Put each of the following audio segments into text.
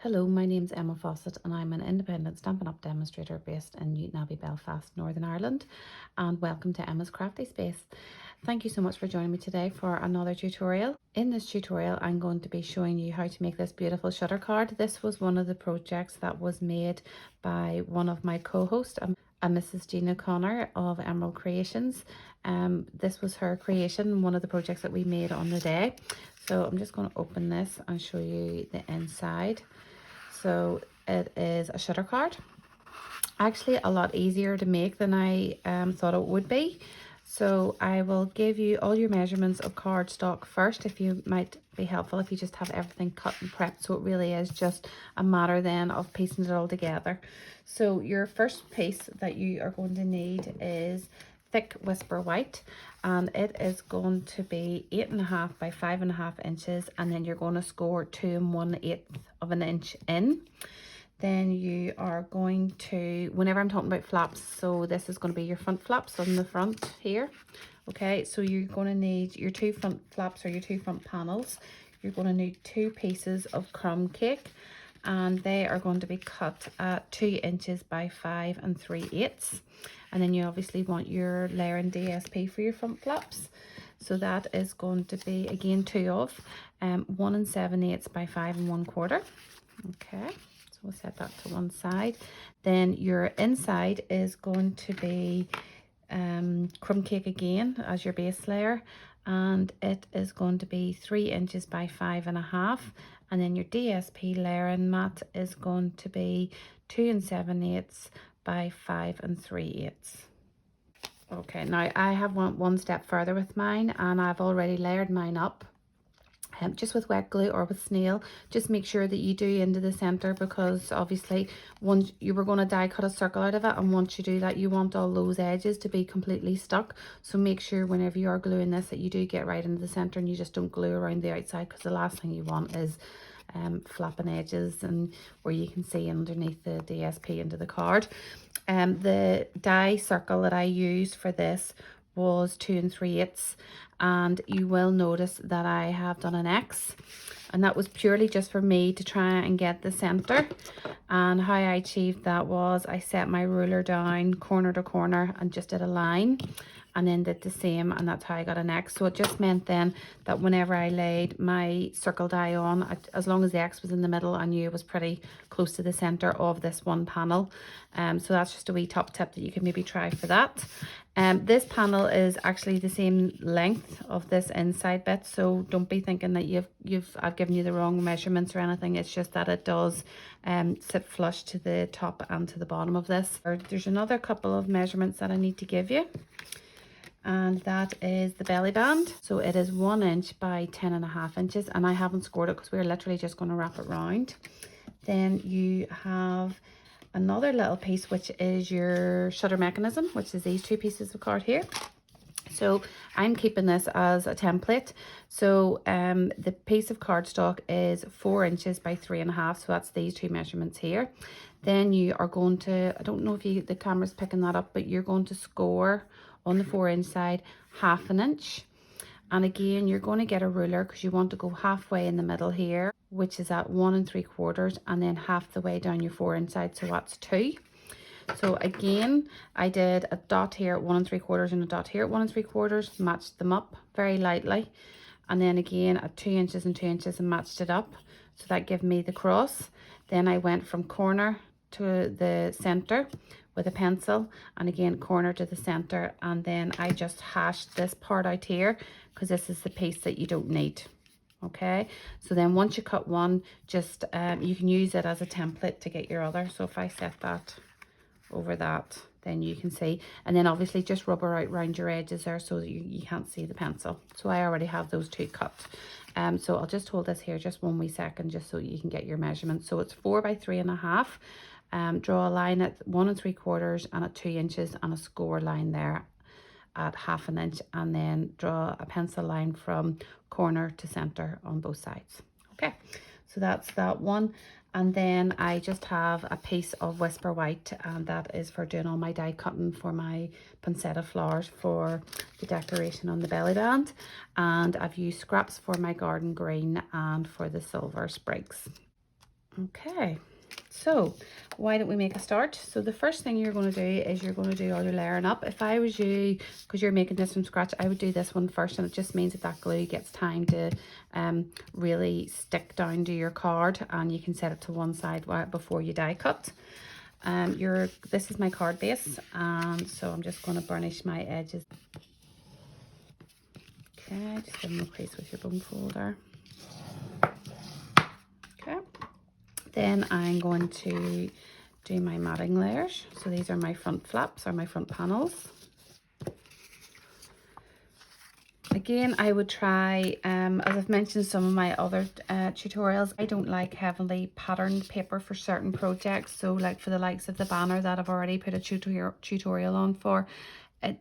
Hello, my name's Emma Fawcett and I'm an independent Stampin' Up demonstrator based in Newtonabbey, Belfast, Northern Ireland, and welcome to Emma's Crafty Space. Thank you so much for joining me today for another tutorial. In this tutorial I'm going to be showing you how to make this beautiful shutter card. This was one of the projects that was made by one of my co-hosts, Mrs. Jean O'Connor of Emerald Creations. This was her creation, one of the projects that we made on the day. So I'm just going to open this and show you the inside. So it is a shutter card, actually a lot easier to make than I thought it would be. So I will give you all your measurements of cardstock first, if you might be helpful if you just have everything cut and prepped. So it really is just a matter then of piecing it all together. So your first piece that you are going to need is thick Whisper White, and it is going to be 8.5 by 5.5 inches, and then you're going to score 2 1/8 of an inch in. Then you are going to, whenever I'm talking about flaps, so this is going to be your front flaps on the front here. Okay, so you're going to need your 2 front flaps or your 2 front panels. You're going to need 2 pieces of Crumb Cake, and they are going to be cut at 2 inches by 5 3/8. And then you obviously want your layering DSP for your front flaps. So that is going to be, again, 2 of 1 7/8 by 5 1/4. Okay, so we'll set that to one side. Then your inside is going to be Crumb Cake again as your base layer, and it is going to be 3 inches by 5.5. And then your DSP layering mat is going to be 2 7/8 by 5 3/8. Okay, now I have went one step further with mine, and I've already layered mine up. Just with wet glue or with snail. Just make sure that you do into the center, because obviously once you were going to die cut a circle out of it, and once you do that you want all those edges to be completely stuck. So make sure whenever you are gluing this that you do get right into the center, and you just don't glue around the outside, because the last thing you want is flapping edges and where you can see underneath the DSP into the card. The die circle that I used for this was 2 3/8, and you will notice that I have done an X, and that was purely just for me to try and get the center. And how I achieved that was I set my ruler down corner to corner and just did a line, and then did the same, and that's how I got an X. So it just meant then that whenever I laid my circle die on, as long as the X was in the middle, I knew it was pretty close to the center of this one panel. So that's just a wee top tip that you can maybe try for that. This panel is actually the same length of this inside bit, so don't be thinking that I've given you the wrong measurements or anything. It's just that it does sit flush to the top and to the bottom of this. There's another couple of measurements that I need to give you, and that is the belly band. So it is 1 inch by 10.5 inches, and I haven't scored it because we're literally just going to wrap it round. Then you have another little piece, which is your shutter mechanism, which is these 2 pieces of card here. So I'm keeping this as a template. So the piece of cardstock is 4 inches by 3.5, so that's these 2 measurements here. Then you are going to, I don't know if the camera's picking that up, but you're going to score on the 4-inch side 1/2 inch. And again, you're going to get a ruler, because you want to go halfway in the middle here, which is at 1 3/4, and then half the way down your 4-inch side, so that's 2. So again, I did a dot here at 1 3/4 and a dot here at 1 3/4, matched them up very lightly, and then again at 2 inches and 2 inches and matched it up. So that gave me the cross. Then I went from corner to the center with a pencil, and again corner to the center, and then I just hashed this part out here, because this is the piece that you don't need. Okay, so then once you cut one, just you can use it as a template to get your other. So if I set that over that, then you can see, and then obviously just rubber out around your edges there so that you can't see the pencil. So I already have those 2 cut. So I'll just hold this here just 1 wee second, just so you can get your measurements. So it's 4 by 3.5. Draw a line at 1 3/4 and at 2 inches, and a score line there at 1/2 inch, and then draw a pencil line from corner to center on both sides. Okay, so that's that one. And then I just have a piece of Whisper White, and that is for doing all my die cutting for my poinsettia flowers for the decoration on the belly band. And I've used scraps for my garden green and for the silver sprigs. Okay, so why don't we make a start? So the first thing you're going to do is you're going to do all your layering up. If I was you, because you're making this from scratch, I would do this one first, and it just means that that glue gets time to really stick down to your card, and you can set it to one side before you die cut. This is my card base, and so I'm just going to burnish my edges. Okay, just give them a crease with your bone folder. Okay, then I'm going to do my matting layers. So these are my front flaps, or my front panels. Again, I would try, as I've mentioned in some of my other tutorials, I don't like heavily patterned paper for certain projects. So like for the likes of the banner that I've already put a tutorial on for,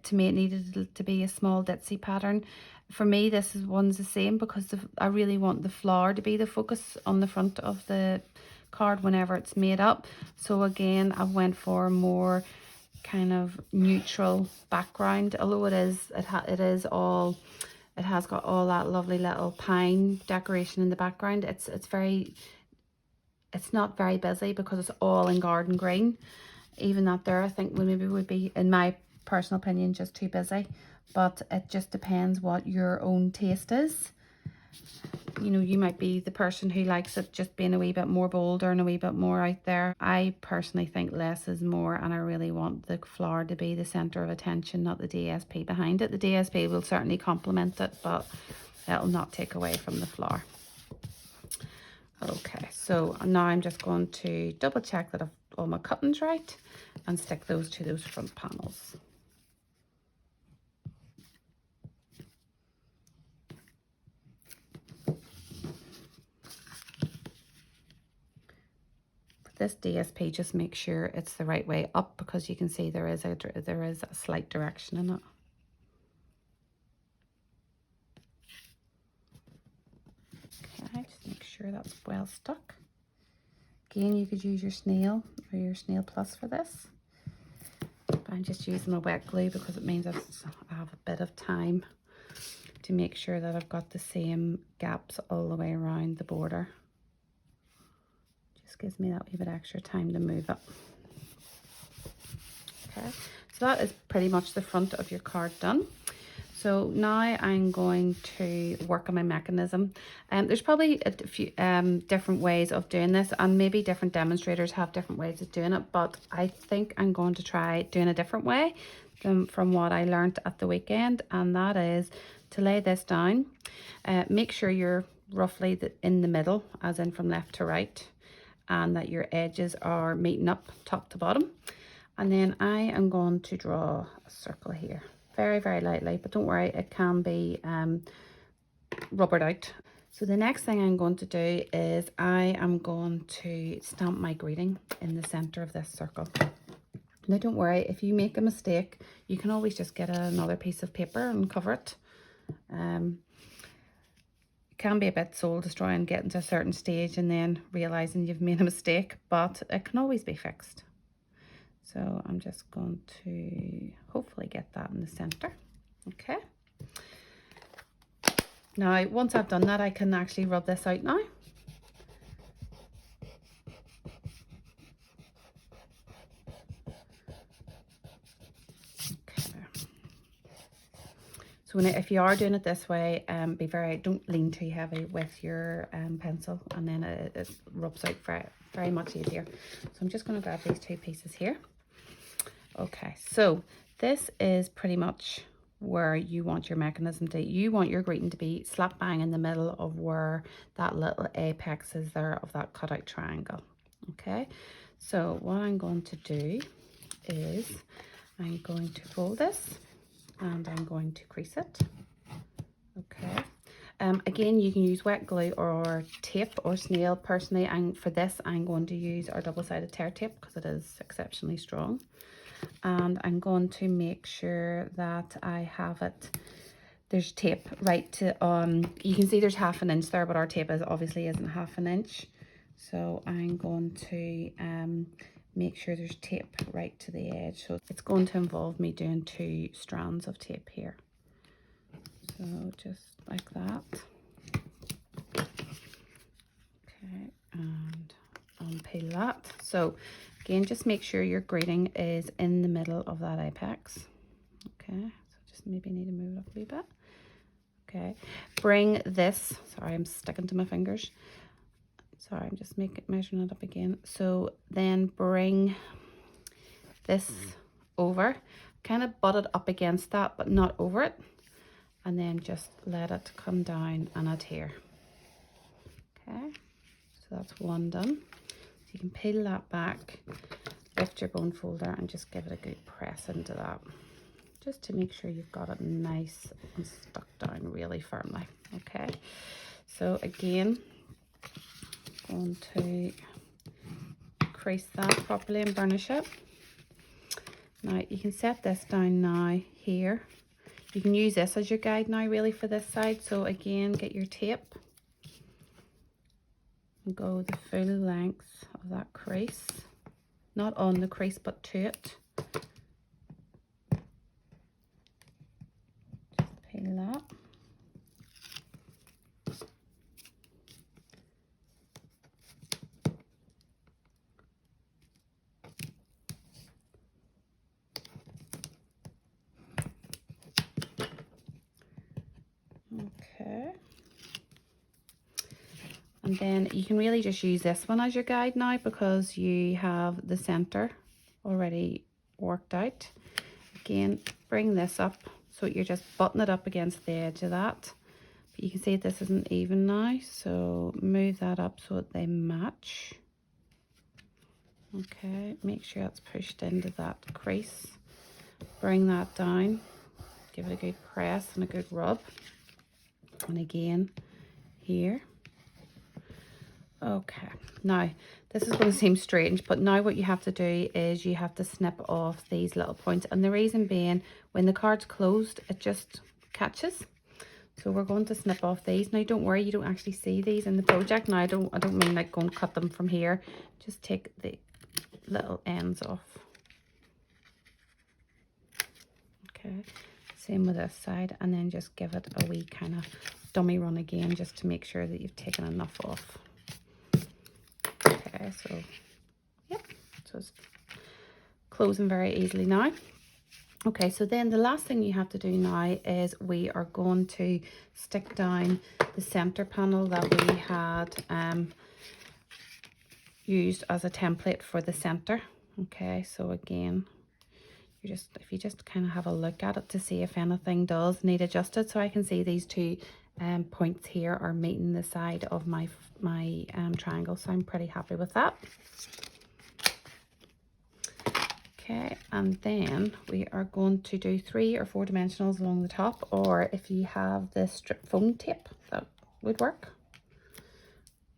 to me it needed to be a small ditzy pattern. For me, this one's the same, because I really want the flower to be the focus on the front of the card whenever it's made up. So again, I went for more kind of neutral background, although it has got all that lovely little pine decoration in the background. It's not very busy, because it's all in garden green. Even that there, I think maybe would be, in my personal opinion, just too busy. But it just depends what your own taste is. You know, you might be the person who likes it just being a wee bit more bolder and a wee bit more out there. I personally think less is more, and I really want the flower to be the center of attention, not the DSP behind it. The DSP will certainly complement it, but it'll not take away from the flower. Okay, so now I'm just going to double check that I've all my cuttings right and stick those to those front panels. This DSP, just make sure it's the right way up, because you can see there is a slight direction in it. Okay, just make sure that's well stuck. Again, you could use your snail or your snail plus for this. But I'm just using my wet glue because it means I have a bit of time to make sure that I've got the same gaps all the way around the border. Just gives me that wee bit extra time to move it. Okay, so that is pretty much the front of your card done. So now I'm going to work on my mechanism. There's probably a few different ways of doing this, and maybe different demonstrators have different ways of doing it, but I think I'm going to try doing a different way from what I learned at the weekend, and that is to lay this down. Make sure you're roughly in the middle, as in from left to right, and that your edges are meeting up top to bottom. And then I am going to draw a circle here. Very, very lightly, but don't worry, it can be rubbered out. So the next thing I'm going to do is I am going to stamp my greeting in the center of this circle. Now don't worry, if you make a mistake, you can always just get another piece of paper and cover it. It can be a bit soul destroying getting to a certain stage and then realizing you've made a mistake, but it can always be fixed. So I'm just going to hopefully get that in the center. Okay. Now, once I've done that, I can actually rub this out now. Okay. So if you are doing it this way, don't lean too heavy with your pencil, and then it rubs out very much easier. So I'm just going to grab these two pieces here. Okay, so this is pretty much where you want your mechanism to, you want your greeting to be slap bang in the middle of where that little apex is there of that cutout triangle. Okay, so what I'm going to do is I'm going to fold this and I'm going to crease it. Okay. Again, you can use wet glue or tape or snail. Personally, for this, I'm going to use our double-sided tear tape because it is exceptionally strong. And I'm going to make sure that I have it, there's tape right to, you can see there's 1/2 inch there, but our tape obviously isn't 1/2 inch. So I'm going to make sure there's tape right to the edge. So it's going to involve me doing 2 strands of tape here. So just like that. Okay, and unpeel that. So again, just make sure your greeting is in the middle of that apex. Okay, so just maybe need to move it up a wee bit. Okay, bring this, sorry, I'm sticking to my fingers. Sorry, I'm just measuring it up again. So then bring this over, kind of butt it up against that, but not over it. And then just let it come down and adhere. Okay, so that's one done. So you can peel that back, lift your bone folder and just give it a good press into that, just to make sure you've got it nice and stuck down really firmly. Okay, so again, going to crease that properly and burnish it. Now you can set this down now here. You can use this as your guide now really for this side. So again, get your tape and go the full length of that crease, not on the crease but to it. Just peel that. Okay, and then you can really just use this one as your guide now because you have the center already worked out. Again, bring this up so you're just butting it up against the edge of that, but you can see this isn't even now, so move that up so that they match. Okay, make sure it's pushed into that crease, bring that down, give it a good press and a good rub. And again here. Okay, now this is going to seem strange, but now what you have to do is you have to snip off these little points, and the reason being, when the card's closed it just catches. So we're going to snip off these. Now don't worry, you don't actually see these in the project. Now I don't mean like go and cut them from here, just take the little ends off. Okay, same with this side, and then just give it a wee kind of dummy run again just to make sure that you've taken enough off. Okay, so yep, so it's closing very easily now. Okay, so then the last thing you have to do now is we are going to stick down the center panel that we had used as a template for the center. Okay, so again, if you just kind of have a look at it to see if anything does need adjusted. So I can see these two points here are meeting the side of my triangle, so I'm pretty happy with that. Okay, and then we are going to do 3 or 4 dimensionals along the top, or if you have the strip foam tape, that would work.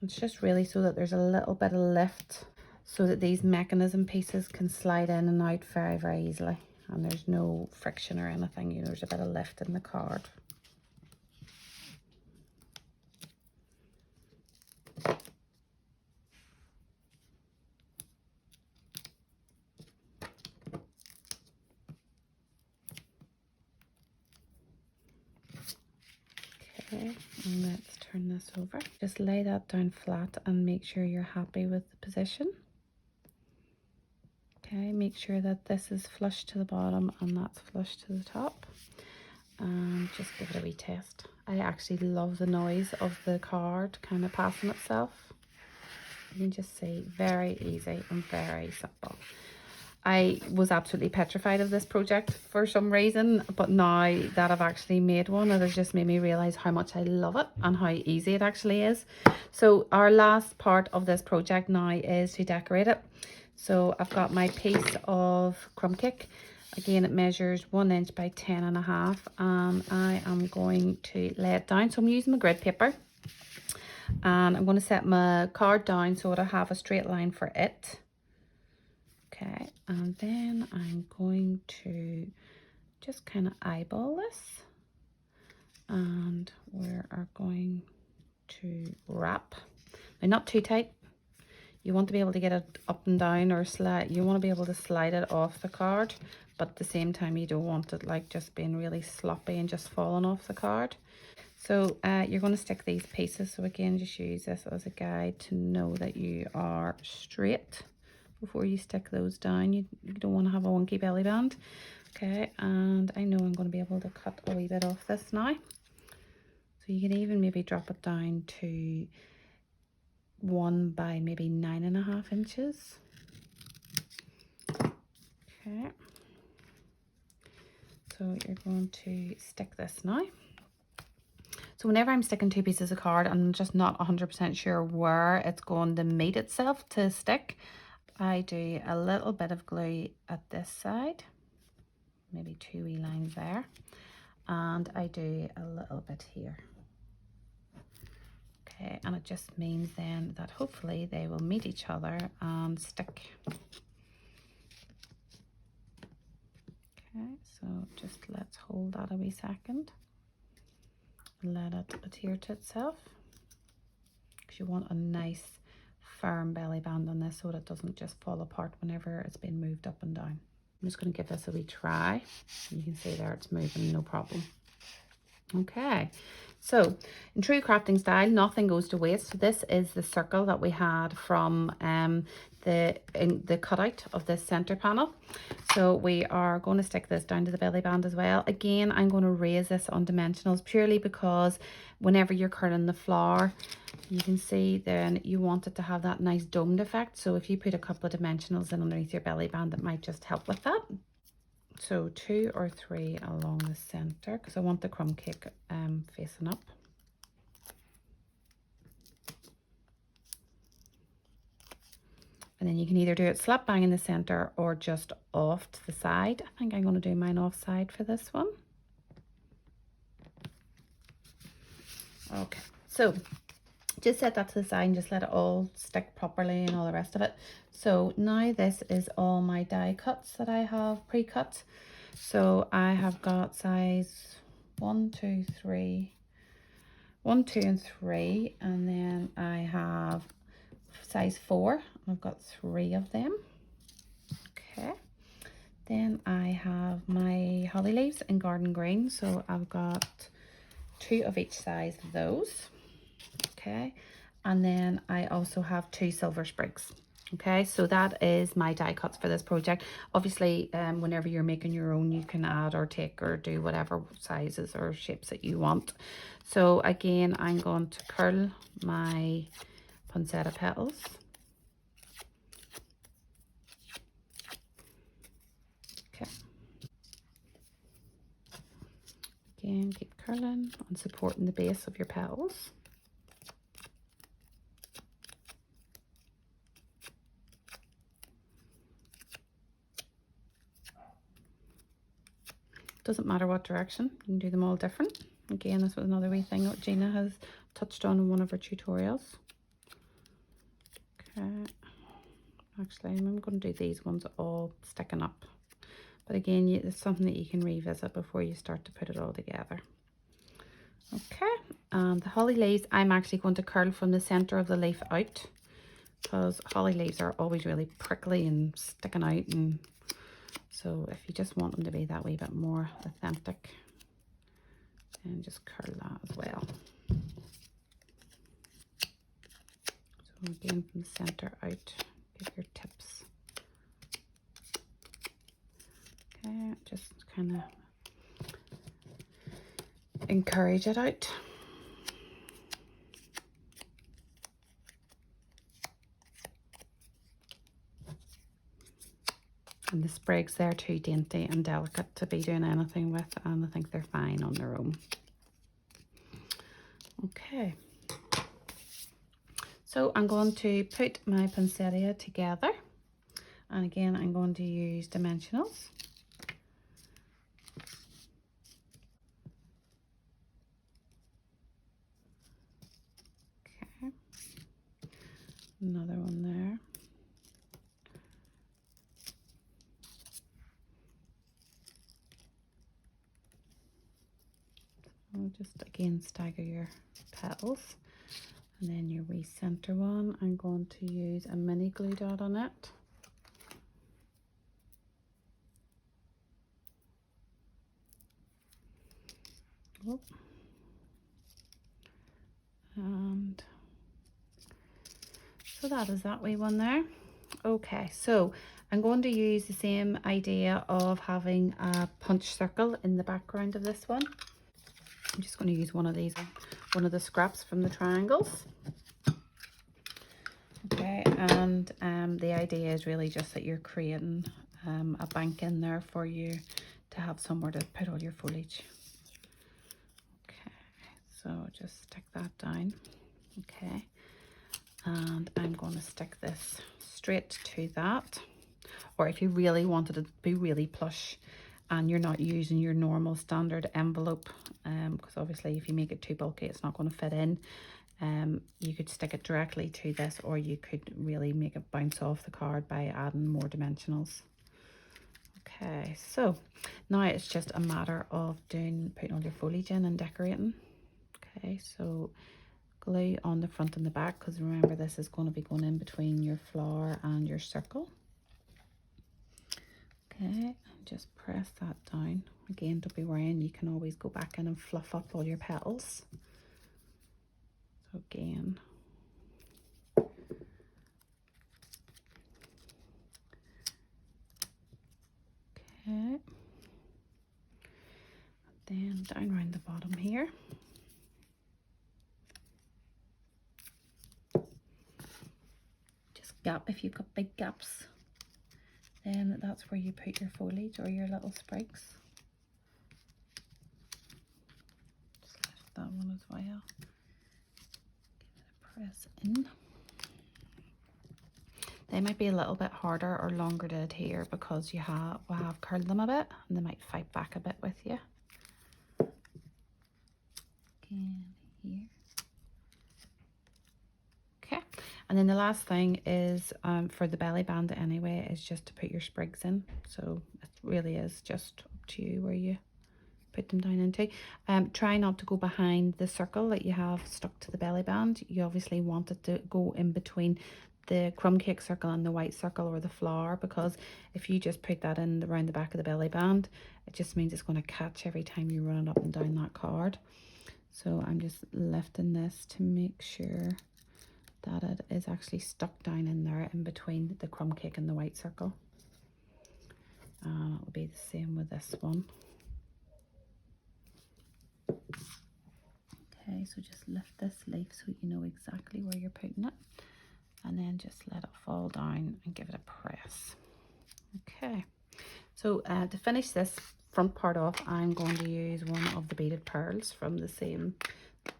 It's just really so that there's a little bit of lift so that these mechanism pieces can slide in and out very, very easily, and there's no friction or anything. You know, there's a bit of lift in the card. Okay, and let's turn this over. Just lay that down flat and make sure you're happy with the position. Okay, make sure that this is flush to the bottom and that's flush to the top. And just give it a wee test. I actually love the noise of the card kind of passing itself. You can just see, very easy and very simple. I was absolutely petrified of this project for some reason, but now that I've actually made one, it has just made me realize how much I love it and how easy it actually is. So our last part of this project now is to decorate it. So I've got my piece of crumb cake. Again, it measures 1 inch by 10.5, and I am going to lay it down. So I'm using my grid paper, and I'm going to set my card down so it'll have a straight line for it. Okay, and then I'm going to just kind of eyeball this, and we are going to wrap. Now, not too tight. You want to be able to get it up and down, or slide. You want to be able to slide it off the card, but at the same time you don't want it like just being really sloppy and just falling off the card. So you're going to stick these pieces. So again, just use this as a guide to know that you are straight before you stick those down. You don't want to have a wonky belly band. Okay, and I know I'm going to be able to cut a wee bit off this now. So you can even maybe drop it down to 1 by maybe 9.5 inches. Okay. So you're going to stick this now. So whenever I'm sticking 2 pieces of card, I'm just not 100% sure where it's going to meet itself to stick. I do a little bit of glue at this side, maybe 2 wee lines there, and I do a little bit here. Okay, and it just means then that hopefully they will meet each other and stick. Okay, so just let's hold that a wee second. Let it adhere to itself, because you want a nice firm belly band on this so it doesn't just fall apart whenever it's been moved up and down. I'm just going to give this a wee try. You can see there it's moving, no problem. Okay, so in true crafting style, nothing goes to waste. So this is the circle that we had from the cutout of this center panel. So we are going to stick this down to the belly band as well. Again, I'm going to raise this on dimensionals purely because whenever you're curling the flower, you can see then you want it to have that nice domed effect. So if you put a couple of dimensionals in underneath your belly band, that might just help with that. So 2 or 3 along the center, because I want the crumb cake facing up. And then you can either do it slap bang in the center or just off to the side. I think I'm going to do mine off side for this one. Okay, so just set that to the side and just let it all stick properly and all the rest of it. So now this is all my die cuts that I have pre-cut. So I have got size 1, 2, 3, 1, 2, and 3, and then I have size 4. I've got 3 of them. Okay. Then I have my holly leaves in garden green, so I've got 2 of each size of those. Okay, and then I also have 2 silver sprigs. Okay, so that is my die cuts for this project. Obviously, whenever you're making your own, you can add or take or do whatever sizes or shapes that you want. So again, I'm going to curl my poinsettia petals. Okay. Again, keep curling and supporting the base of your petals. Doesn't matter what direction, you can do them all different. Again, this was another wee thing that Gina has touched on in one of her tutorials. Okay, actually I'm going to do these ones all sticking up, but again it's something that you can revisit before you start to put it all together. Okay, and the holly leaves I'm actually going to curl from the center of the leaf out, because holly leaves are always really prickly and sticking out, and so if you just want them to be that wee bit more authentic, then just curl that as well. So again, from the center out, give your tips. Okay, just kind of encourage it out. And the sprigs, they're too dainty and delicate to be doing anything with, and I think they're fine on their own. Okay, so I'm going to put my poinsettia together, and again I'm going to use dimensionals. Okay, another one there. Just again stagger your petals, and then your wee center one, I'm going to use a mini glue dot on it. Oh. And so that is that wee one there. Okay, so I'm going to use the same idea of having a punch circle in the background of this one. I'm just going to use one of these, one of the scraps from the triangles. Okay, and the idea is really just that you're creating a bank in there for you to have somewhere to put all your foliage. Okay, so just stick that down. Okay, and I'm going to stick this straight to that. Or if you really wanted it to be really plush and you're not using your normal standard envelope, because obviously if you make it too bulky it's not going to fit in, you could stick it directly to this, or you could really make it bounce off the card by adding more dimensionals. Okay, so now it's just a matter of putting all your foliage in and decorating. Okay, so glue on the front and the back, because remember this is going to be going in between your flower and your circle. Okay, and just press that down. Again, don't be worrying, you can always go back in and fluff up all your petals. So again, okay, then down around the bottom here. Just gap, if you've got big gaps, then that's where you put your foliage or your little sprigs. Just lift that one as well. Give it a press in. They might be a little bit harder or longer to adhere because you have curled them a bit, and they might fight back a bit with you. Again here. Okay, and then the last thing is for the belly band anyway, is just to put your sprigs in. So it really is just up to you where you put them down into. Try not to go behind the circle that you have stuck to the belly band. You obviously want it to go in between the crumb cake circle and the white circle or the flower, because if you just put that in around the back of the belly band, it just means it's going to catch every time you run it up and down that card. So I'm just lifting this to make sure that it is actually stuck down in there in between the crumb cake and the white circle. And it will be the same with this one. Okay, so just lift this leaf so you know exactly where you're putting it, and then just let it fall down and give it a press. Okay, so to finish this front part off, I'm going to use one of the Beaded Pearls from the same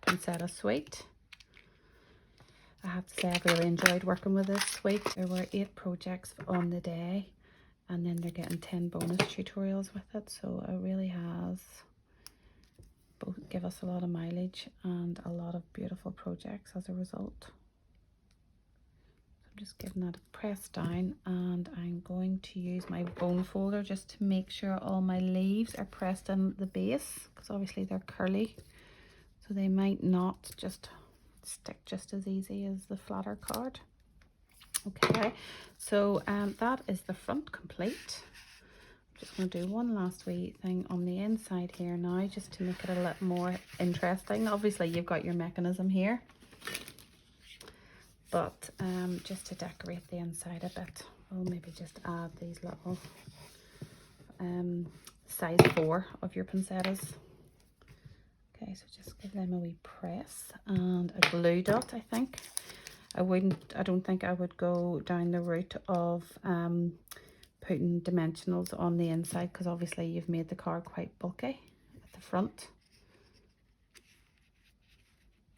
Poinsettia Suite. I have to say I've really enjoyed working with this suite. There were 8 projects on the day, and then they're getting 10 bonus tutorials with it, so it really has both give us a lot of mileage and a lot of beautiful projects as a result. So I'm just giving that a press down, and I'm going to use my bone folder just to make sure all my leaves are pressed in the base, because obviously they're curly, so they might not just stick just as easy as the flatter card. Okay, so that is the front complete. I'm just going to do one last wee thing on the inside here now, just to make it a little more interesting. Obviously you've got your mechanism here, but just to decorate the inside a bit, we'll maybe just add these little size 4 of your poinsettias. Okay, so just give them a wee press and a glue dot. I think I don't think I would go down the route of putting dimensionals on the inside, because obviously you've made the card quite bulky at the front.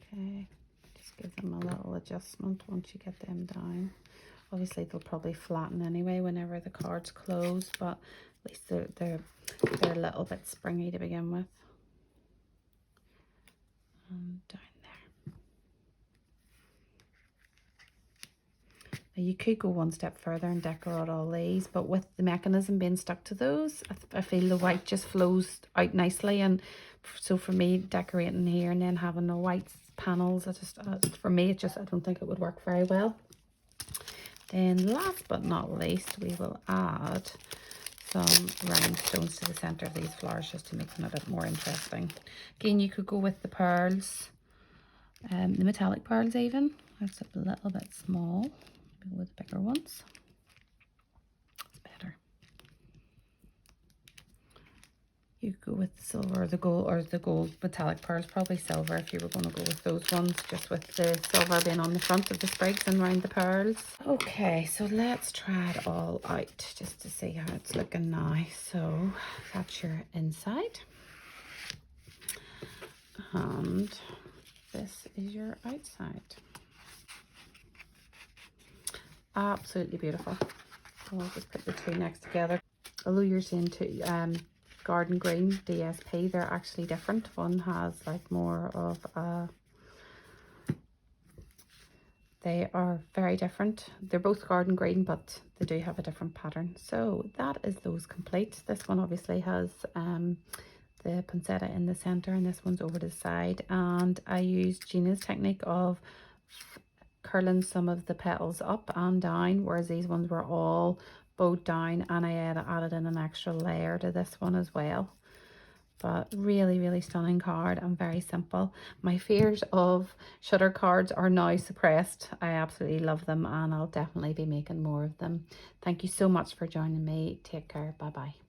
Okay, just give them a little adjustment once you get them down. Obviously they'll probably flatten anyway whenever the card's closed, but at least they're a little bit springy to begin with. And down there. Now you could go one step further and decorate all these, but with the mechanism being stuck to those, I feel the white just flows out nicely. And so for me, decorating here and then having the white panels, for me, I don't think it would work very well. Then last but not least, we will add some rhinestones to the center of these flowers just to make them a bit more interesting. Again, you could go with the pearls, The metallic pearls even, that's a little bit small. Go with bigger ones. It's better. You go with the silver or the gold, or the gold metallic pearls, probably silver if you were going to go with those ones, just with the silver being on the front of the sprigs and around the pearls. Okay, so let's try it all out just to see how it's looking now. So that's your inside, and this is your outside. Absolutely beautiful. I'll just put the two next together. Although you're seeing two garden green DSP, they're actually different. One has like more of a, they are very different. They're both garden green, but they do have a different pattern. So that is those complete. This one obviously has the poinsettia in the center, and this one's over to the side. And I used Gina's technique of curling some of the petals up and down, whereas these ones were all bowed down, and I added in an extra layer to this one as well. But really stunning card and very simple. My fears of shutter cards are now suppressed. I absolutely love them, and I'll definitely be making more of them. Thank you so much for joining me. Take care. Bye bye.